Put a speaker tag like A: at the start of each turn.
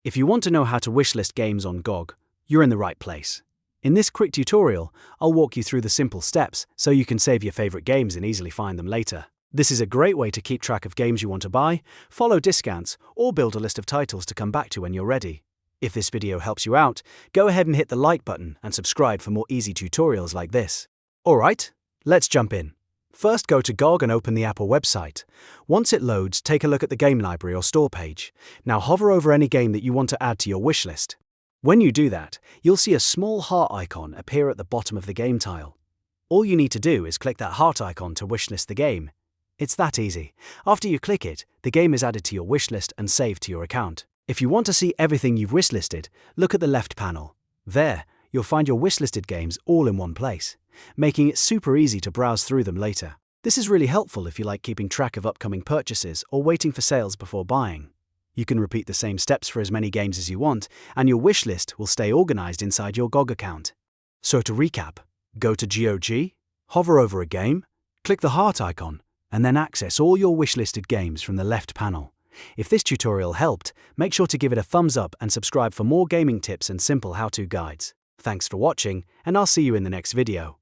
A: If you want to know how to wishlist games on GOG, you're in the right place. In this quick tutorial, I'll walk you through the simple steps so you can save your favorite games and easily find them later. This is a great way to keep track of games you want to buy, follow discounts, or build a list of titles to come back to when you're ready. If this video helps you out, go ahead and hit the like button and subscribe for more easy tutorials like this. Alright, let's jump in. First, go to GOG and open the Apple website. Once it loads, take a look at the game library or store page. Now hover over any game that you want to add to your wishlist. When you do that, you'll see a small heart icon appear at the bottom of the game tile. All you need to do is click that heart icon to wishlist the game. It's that easy. After you click it, the game is added to your wishlist and saved to your account. If you want to see everything you've wishlisted, look at the left panel. There, you'll find your wishlisted games all in one place, making it super easy to browse through them later. This is really helpful if you like keeping track of upcoming purchases or waiting for sales before buying. You can repeat the same steps for as many games as you want, and your wishlist will stay organized inside your GOG account. So to recap, go to GOG, hover over a game, click the heart icon, and then access all your wishlisted games from the left panel. If this tutorial helped, make sure to give it a thumbs up and subscribe for more gaming tips and simple how-to guides. Thanks for watching, and I'll see you in the next video.